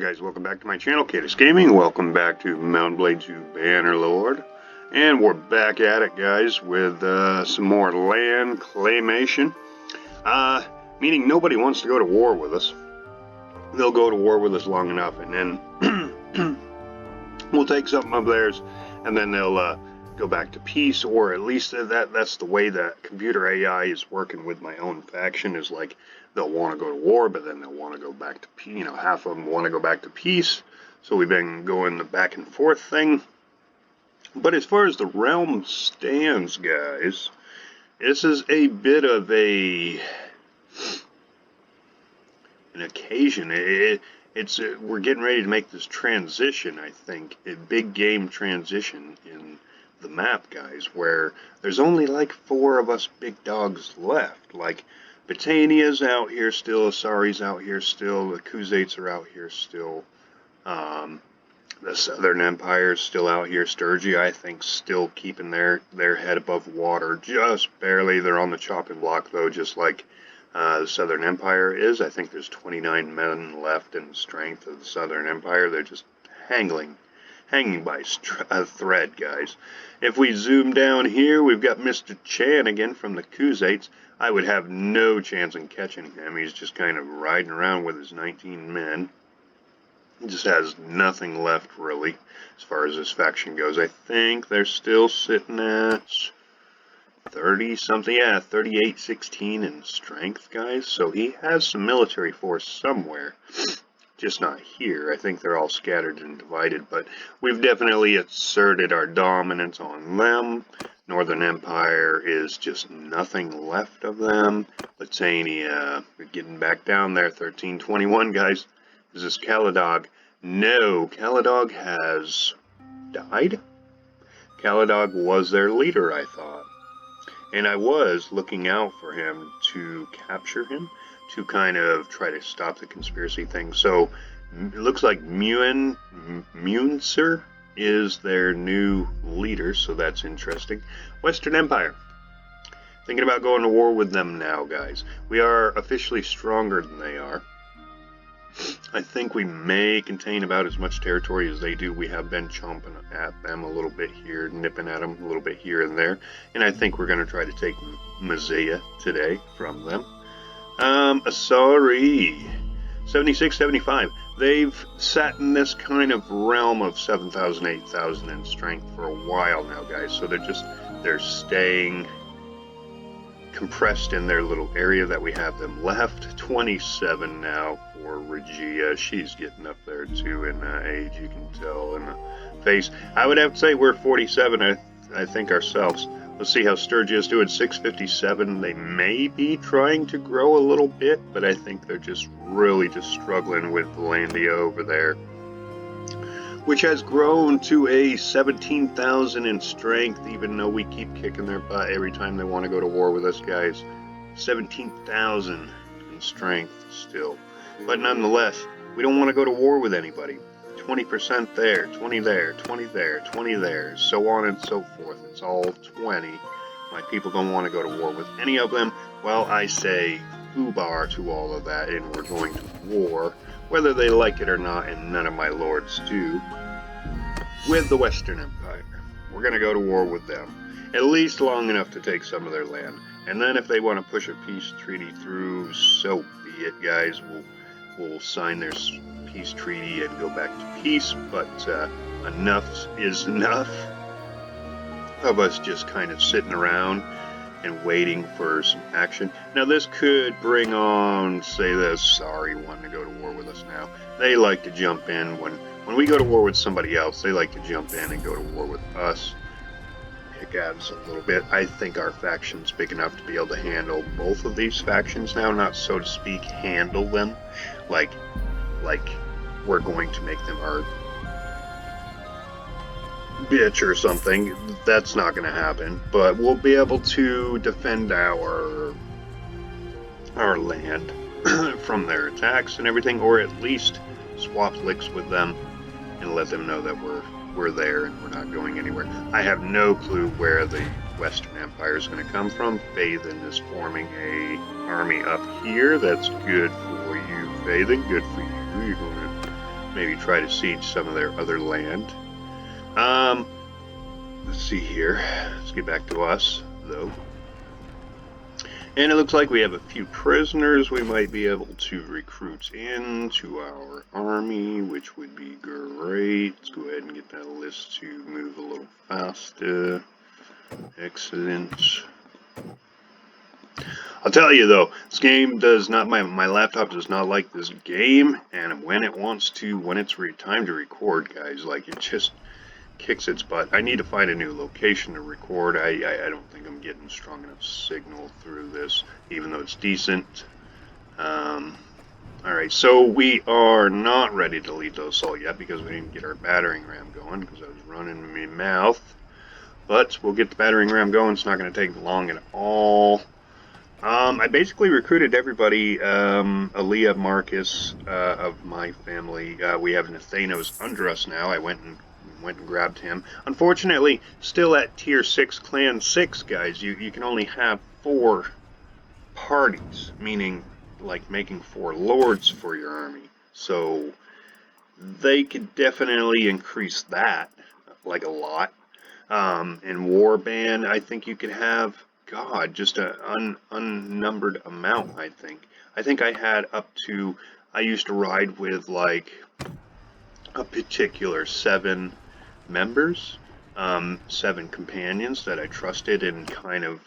Hey guys, welcome back to my channel, Cadis Gaming. Welcome back to Mount Blade 2 Bannerlord. And we're back at it, guys, with some more land claymation. Meaning nobody wants to go to war with us. They'll go to war with us long enough, and then we'll take something of theirs, and then they'll go back to peace, or at least that's the way that computer AI is working with my own faction, is like they'll want to go to war, but then they'll want to go back to peace. You know, half of them want to go back to peace, so we've been going the back and forth thing. But as far as the realm stands, guys, this is a bit of an occasion. We're getting ready to make this transition, I think, a big game transition in the map, guys, where there's only like 4 of us big dogs left. Like, Britannia's out here still, Asari's out here still, the Khuzaits are out here still, the Southern Empire's still out here, Sturgy, I think, still keeping their head above water, just barely. They're on the chopping block, though, just like the Southern Empire is. I think there's 29 men left in the strength of the Southern Empire. They're just hanging by a thread, guys. If we zoom down here, we've got Mr. Chan again from the Khuzaits. I would have no chance in catching him. He's just kind of riding around with his 19 men. He just has nothing left, really, as far as his faction goes. I think they're still sitting at 30-something, yeah, 38-16 in strength, guys. So he has some military force somewhere, just not here. I think they're all scattered and divided, but we've definitely asserted our dominance on them. Northern Empire is just nothing left of them. Lithuania, we're getting back down there, 1321, guys. Is this Caladog? No, Caladog has died. Caladog was their leader, I thought. And I was looking out for him to capture him, to kind of try to stop the conspiracy thing. So it looks like Munzer is their new leader, so that's interesting. Western Empire. Thinking about going to war with them now, guys. We are officially stronger than they are. I think we may contain about as much territory as they do. We have been chomping at them a little bit here, nipping at them a little bit here and there. And I think we're going to try to take Mazaya today from them. Asari, 76, 75. They've sat in this kind of realm of 7,000, 8,000 in strength for a while now, guys. So they're staying compressed in their little area that we have them left. 27 now for Regia. She's getting up there too in age, you can tell in the face. I would have to say we're 47, I think, ourselves. Let's see how Sturgy is doing. 657. They may be trying to grow a little bit, but I think they're just really just struggling with Landia over there, which has grown to a 17,000 in strength, even though we keep kicking their butt every time they want to go to war with us, guys. 17,000 in strength still. But nonetheless, we don't want to go to war with anybody. 20% there, 20 there, 20 there, 20 there, so on and so forth. It's all 20. My people don't want to go to war with any of them. Well, I say foobar to all of that, and we're going to war, whether they like it or not, and none of my lords do, with the Western Empire. We're going to go to war with them, at least long enough to take some of their land. And then if they want to push a peace treaty through, so be it, guys. We'll sign their peace treaty and go back to peace, but enough is enough of us just kind of sitting around and waiting for some action. Now this could bring on, say, the Asari wanting to go to war with us now. They like to jump in when we go to war with somebody else. They like to jump in and go to war with us. Pick at us a little bit. I think our faction's big enough to be able to handle both of these factions now, not so to speak handle them like we're going to make them our bitch or something. That's not going to happen, but we'll be able to defend our land from their attacks and everything, or at least swap licks with them and let them know that we're there and we're not going anywhere. I have no clue where the Western Empire is going to come from. Phaethen is forming a army up here. That's good for you, Phaethen. Good for you. You're going to maybe try to siege some of their other land. Let's see here. Let's get back to us, though. And it looks like we have a few prisoners we might be able to recruit into our army, which would be great. Let's go ahead and get that list to move a little faster. Excellent. I'll tell you though, this game does not, my laptop does not like this game, and when it wants to, when it's time to record, guys, like it just kicks its butt. I need to find a new location to record. I don't think I'm getting strong enough signal through this, even though it's decent. Alright, so we are not ready to lead the assault yet because we didn't get our battering ram going because I was running my mouth. But we'll get the battering ram going. It's not going to take long at all. I basically recruited everybody, Aaliyah, Marcus, of my family. We have Nathanos under us now. I went and grabbed him. Unfortunately, still at tier 6, clan 6, guys, you can only have 4 parties, meaning like making 4 lords for your army. So they could definitely increase that, like a lot. In Warband, I think you could have, God, just an unnumbered amount, I think. I think I had up to, I used to ride with like a particular 7 members, 7 companions that I trusted and kind of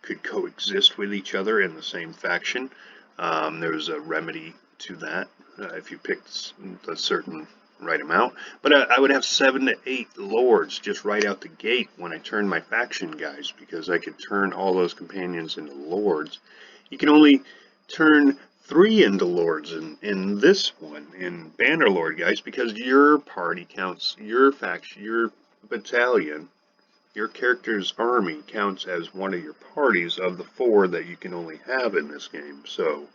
could coexist with each other in the same faction. There was a remedy to that if you picked a certain right amount, but I would have 7 to 8 lords just right out the gate when I turned my faction guys, because I could turn all those companions into lords. You can only turn 3 into lords in this one, in Bannerlord, guys, because your party counts, your faction, your battalion, your character's army counts as one of your parties of the 4 that you can only have in this game. So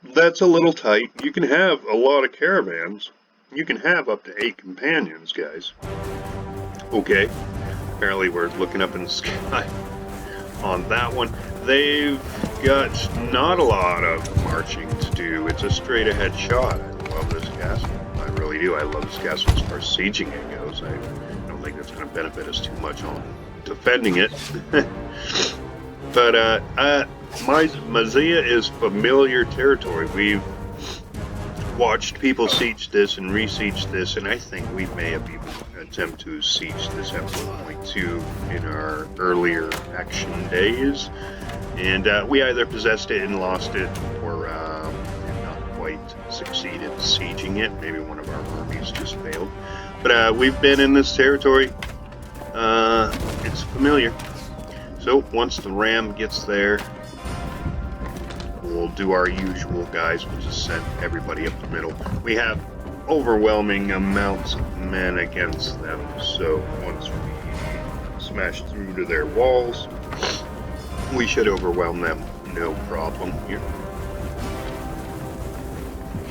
that's a little tight. You can have a lot of caravans. You can have up to 8 companions, guys. Okay, apparently we're looking up in the sky on that one. They've got not a lot of marching to do. It's a straight ahead shot. I love this castle. I really do. I love this castle as far as sieging it goes. I don't think that's going to benefit us too much on defending it. But Mazia is familiar territory. We've watched people siege this and re-siege this, and I think we may have even attempt to siege this at 1.2 in our earlier action days, and we either possessed it and lost it, or did not quite succeed in sieging it. Maybe one of our armies just failed. But we've been in this territory. It's familiar. So once the ram gets there, we'll do our usual, guys. We'll just send everybody up the middle. We have overwhelming amounts of men against them, so once we smash through to their walls, we should overwhelm them no problem here.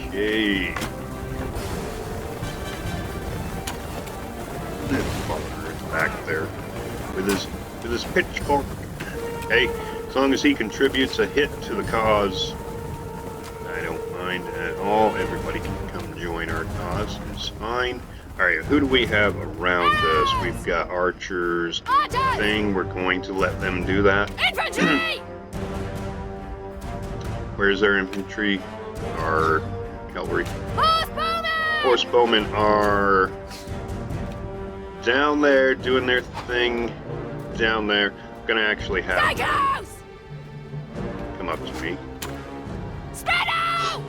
Okay. This fucker is back there with his pitchfork. Okay. As long as he contributes a hit to the cause, I don't mind at all. Everybody can come join our cause. It's fine. Alright, who do we have around us? We've got archers. Thing. We're going to let them do that. Infantry! Where's our infantry? Our cavalry. Horse Horse-bowmen are down there doing their thing. Down there. I'm gonna actually have Dragons! come up to me. Spread out!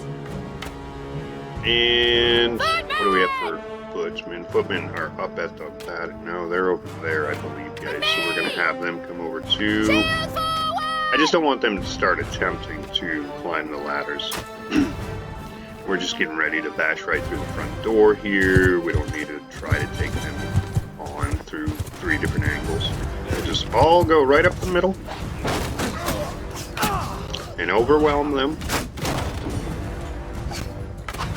And what do we have for footmen? Footmen are up at the pad. No, they're over there, I believe, guys. So we're gonna have them come over too. I just don't want them to start attempting to climb the ladders. We're just getting ready to bash right through the front door here. We don't need to try to take them on through 3 different angles. We'll just all go right up the middle and overwhelm them.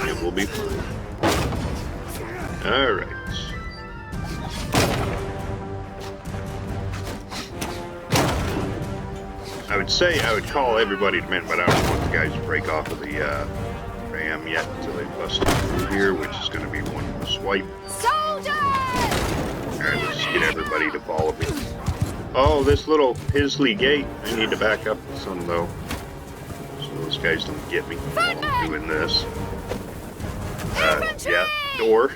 It will be fun. Alright. I would say I would call everybody to men, but I don't want the guys to break off of the ram yet until they bust through here, which is going to be one more swipe. Soldiers! Alright, let's get everybody to follow me. Oh, this little Pisley gate. I need to back up some, though. So those guys don't get me while I'm doing this. Yeah, door.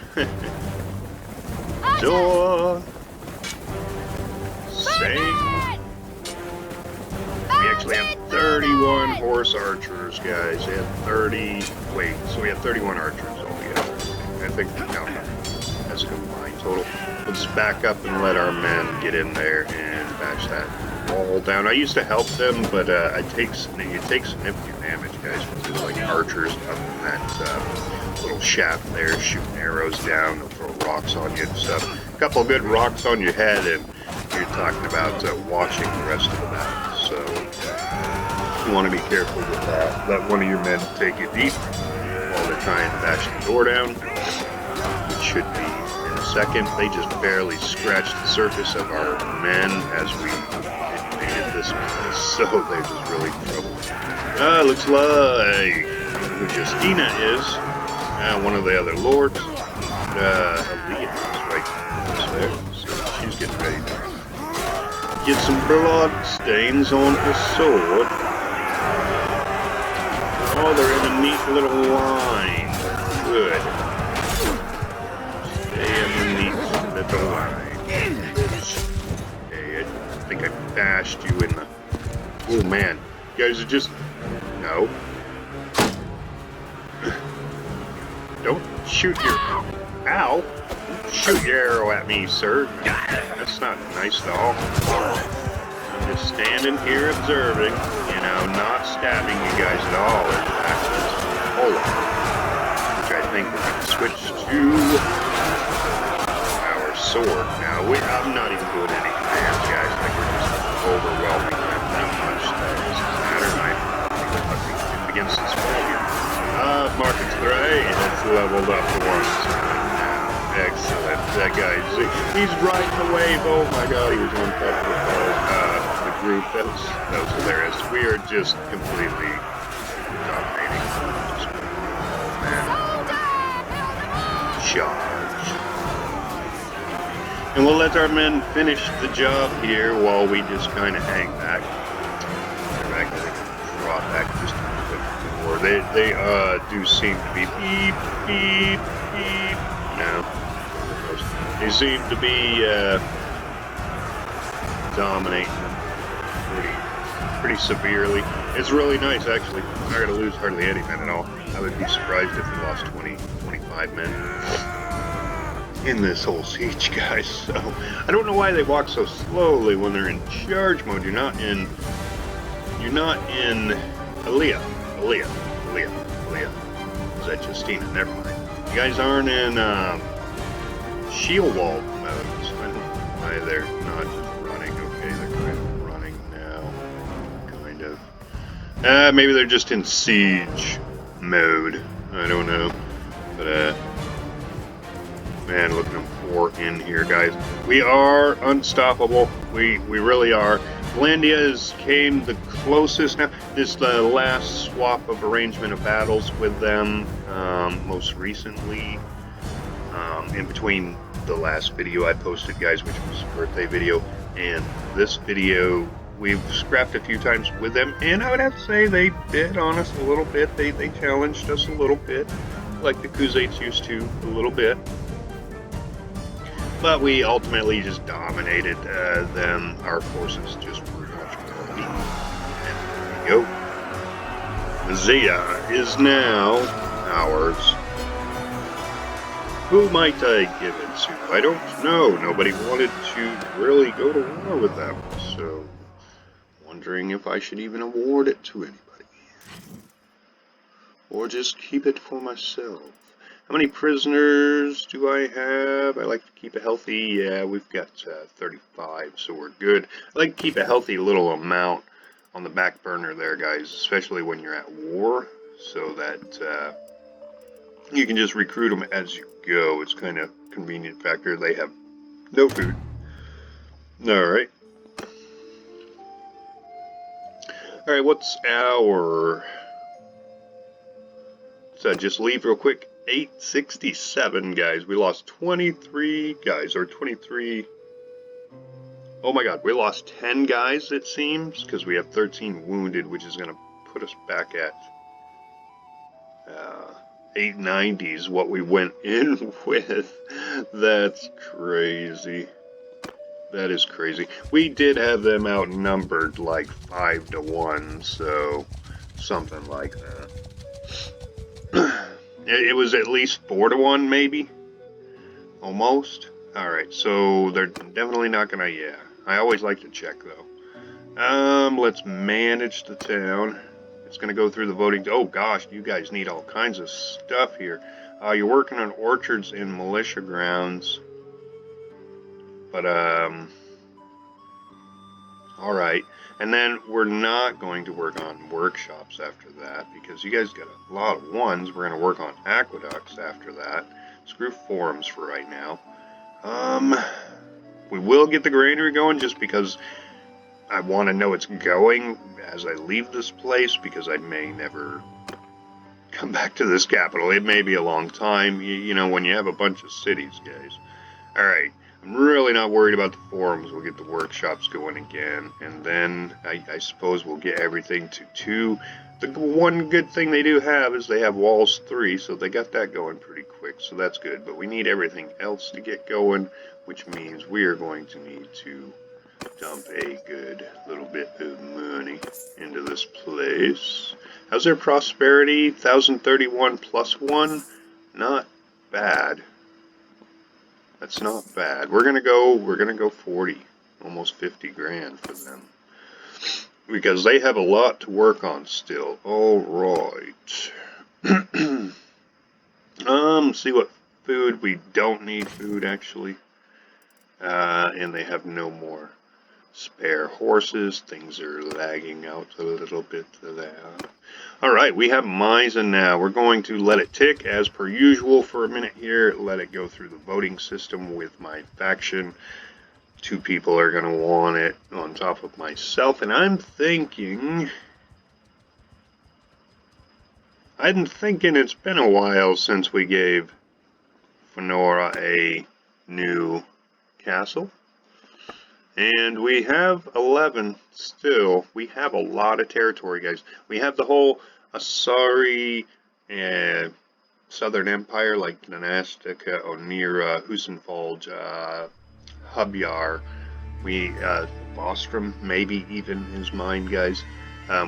Door! Same. We actually have 31 horse archers, guys. We had 30... Wait, so we have 31 archers altogether. I think, no, that's a combined total. Let's back up and let our men get in there and bash that wall down. I used to help them, but it takes significant damage, guys, because there's like archers up in that little shaft there, shooting arrows down, they'll throw rocks on you and stuff. A couple good rocks on your head, and you're talking about watching the rest of the battle. So you want to be careful with that. Let one of your men take it deep while they're trying to bash the door down. It should be in a second. They just barely scratched the surface of our men as we invaded this place, so they're just really in trouble. Looks like who Justina is. One of the other lords. Aaliyah is right there. So she's getting ready to get some blood stains on her sword. Oh, they're in a neat little line. Good. Stay in the neat little line. Okay, I think I bashed you in the... Oh, man. You guys are just... No. Don't shoot your... Ow! Don't shoot your arrow at me, sir. That's not nice at all. I'm just standing here observing, you know, not stabbing you guys at all. In fact, which I think we're going to switch to our sword. Now, I'm not even doing any commands, guys. Like, we're just overwhelming them that much. That doesn't matter. I'm against this wall here. Market 3, it's leveled up to 1 now. Excellent. That guy, he's riding the wave. Oh my god, he was on top of the group. That was hilarious. We are just completely dominating. Charge. And we'll let our men finish the job here while we just kind of hang back. Drop back just a bit more. They do seem to be beep, beep, beep. No. They seem to be dominating pretty severely. It's really nice, actually. We're not going to lose hardly any men at all. I would be surprised if we lost 20, 25 men in this whole siege, guys. So I don't know why they walk so slowly when they're in charge mode. You're not in Aaliyah. Is that Justina? Never mind. You guys aren't in shield wall mode, so I don't know why they're not just running. Okay, they're kind of running now. Kind of. Maybe they're just in siege mode. I don't know. But, man, look at them pour in here, guys. We are unstoppable. We really are. Valandia came the closest. Now, this is the last swap of arrangement of battles with them, most recently. In between the last video I posted, guys, which was a birthday video, and this video, we've scrapped a few times with them, and I would have to say they bit on us a little bit. They challenged us a little bit, like the Khuzaits used to, a little bit. But we ultimately just dominated them. Our forces just were much more weak. And there we go. Zia is now ours. Who might I give it to? I don't know. Nobody wanted to really go to war with them. So, wondering if I should even award it to anybody. Or just keep it for myself. How many prisoners do I have? I like to keep a healthy, yeah, we've got 35, so we're good. I like to keep a healthy little amount on the back burner there, guys, especially when you're at war, so that you can just recruit them as you go. It's kind of a convenient factor. They have no food. Alright. Alright, what's our just leave real quick. 867, guys. We lost 23 guys, or 23. Oh my god, we lost 10 guys, it seems, because we have 13 wounded, which is going to put us back at 890s, what we went in with. That's crazy. That is crazy. We did have them outnumbered like 5-1, so something like that. It was at least 4-1, maybe? Almost? Alright, so they're definitely not gonna, yeah. I always like to check, though. Let's manage the town. It's gonna go through the voting. Oh gosh, you guys need all kinds of stuff here. You're working on orchards and militia grounds. But, alright. And then we're not going to work on workshops after that, because you guys got a lot of ones. We're going to work on aqueducts after that. Screw forums for right now. We will get the granary going just because I want to know it's going as I leave this place, because I may never come back to this capital. It may be a long time, you know, when you have a bunch of cities, guys. Alright. I'm really not worried about the forums. We'll get the workshops going again, and then I suppose we'll get everything to 2. The one good thing they do have is they have walls 3, so they got that going pretty quick, so that's good. But we need everything else to get going, which means we are going to need to dump a good little bit of money into this place. How's their prosperity? 1031 plus 1? Not bad. That's not bad. We're gonna go 40, almost 50 grand for them, because they have a lot to work on still. All right. See what food we don't need. Food actually, and they have no more spare horses. Things are lagging out a little bit there. Alright, we have Misen now. We're going to let it tick as per usual for a minute here. Let it go through the voting system with my faction. 2 people are going to want it on top of myself. And I'm thinking it's been a while since we gave Fenora a new castle. And we have 11 still. We have a lot of territory, guys. We have the whole Asari and Southern Empire, like Nanastica, Onira, Husenfalj, Hubyar. We, Bostrom, maybe even is mine, guys.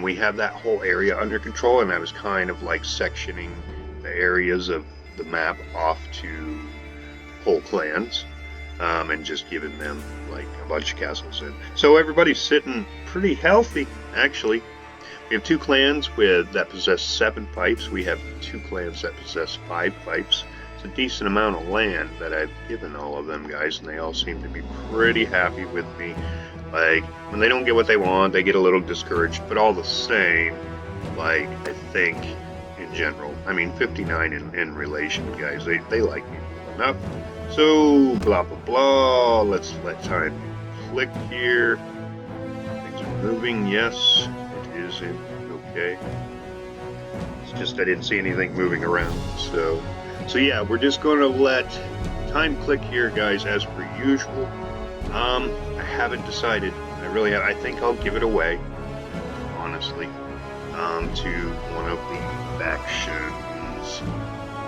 We have that whole area under control, and I was kind of like sectioning the areas of the map off to whole clans. And just giving them like a bunch of castles in. So everybody's sitting pretty healthy, actually. We have 2 clans that possess 7 pipes. We have 2 clans that possess 5 pipes. It's a decent amount of land that I've given all of them, guys, and they all seem to be pretty happy with me. Like, when they don't get what they want, they get a little discouraged, but all the same, like, I think, in general, I mean, 59 in relation, guys, they like me enough. So, blah, blah, blah. Let's let time click here. Things are moving. Yes, it is in. Okay. It's just I didn't see anything moving around. So yeah, we're just going to let time click here, guys, as per usual. I haven't decided. I really have. I think I'll give it away, honestly, to one of the factions.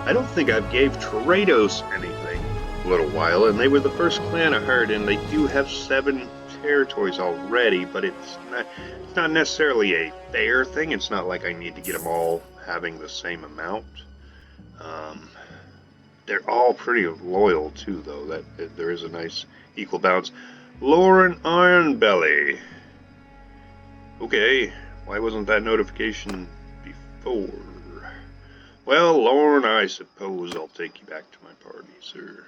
I don't think I've gave Trados anything a little while, and they were the first clan I heard, and they do have 7 territories already, but it's not necessarily a fair thing. It's not like I need to get them all having the same amount. They're all pretty loyal too, though. That there is a nice equal balance. Lauren Ironbelly. Okay, why wasn't that notification before? Well, Lauren, I suppose I'll take you back to my party, sir.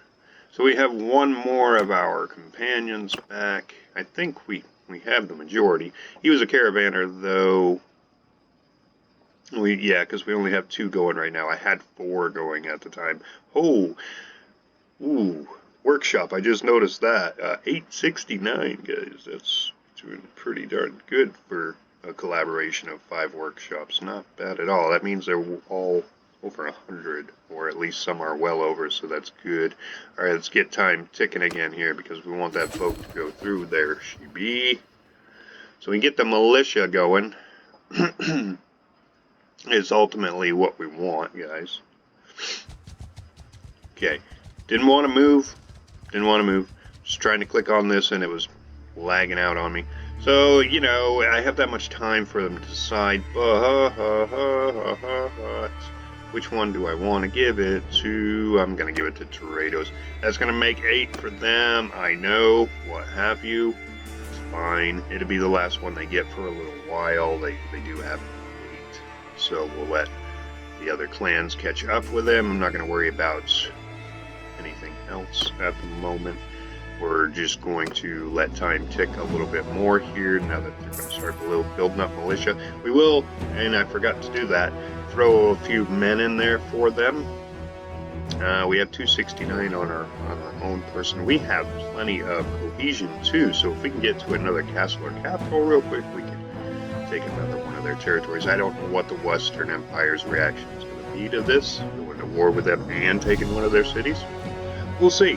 So we have 1 more of our companions back. I think we have the majority. He was a caravaner, though. Yeah, because we only have 2 going right now. I had 4 going at the time. Oh, ooh, workshop. I just noticed that. 869, guys. That's doing pretty darn good for a collaboration of 5 workshops. Not bad at all. That means they're all over 100, or at least some are well over, so that's good. All right, let's get time ticking again here because we want that boat to go through. There she be. So we get the militia going. Is ultimately what we want, guys. Okay, didn't want to move. Just trying to click on this and it was lagging out on me. So, you know, I have that much time for them to decide, but which one do I want to give it to? I'm going to give it to Tornadoes. That's going to make 8 for them. I know, what have you. It's fine. It'll be the last one they get for a little while. They do have 8. So we'll let the other clans catch up with them. I'm not going to worry about anything else at the moment. We're just going to let time tick a little bit more here now that they're going to start building up militia. We will, and I forgot to do that, throw a few men in there for them. We have 269 on our own person. We have plenty of cohesion too, so if we can get to another castle or capital real quick, we can take another one of their territories. I don't know what the Western Empire's reaction is going to be to this, going to war with them and taking one of their cities. We'll see.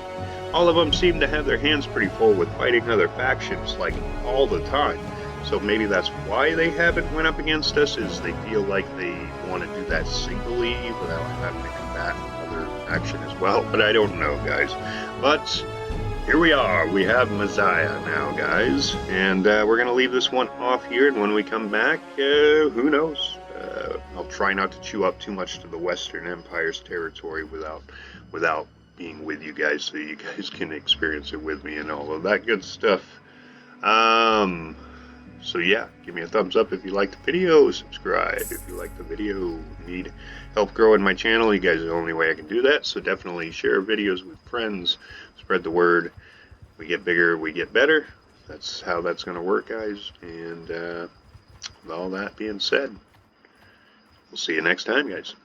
All of them seem to have their hands pretty full with fighting other factions, like, all the time. So maybe that's why they haven't went up against us, is they feel like they want to do that singly without having to combat another faction as well. But I don't know, guys. But here we are. We have Messiah now, guys. And we're going to leave this one off here, and when we come back, who knows? I'll try not to chew up too much to the Western Empire's territory without being with you guys, so you guys can experience it with me and all of that good stuff. So yeah, give me a thumbs up if you like the video, subscribe if you like the video. Need help growing my channel, you guys are the only way I can do that, so definitely share videos with friends, spread the word. We get bigger, we get better. That's how that's going to work, guys. And with all that being said, we'll see you next time, guys.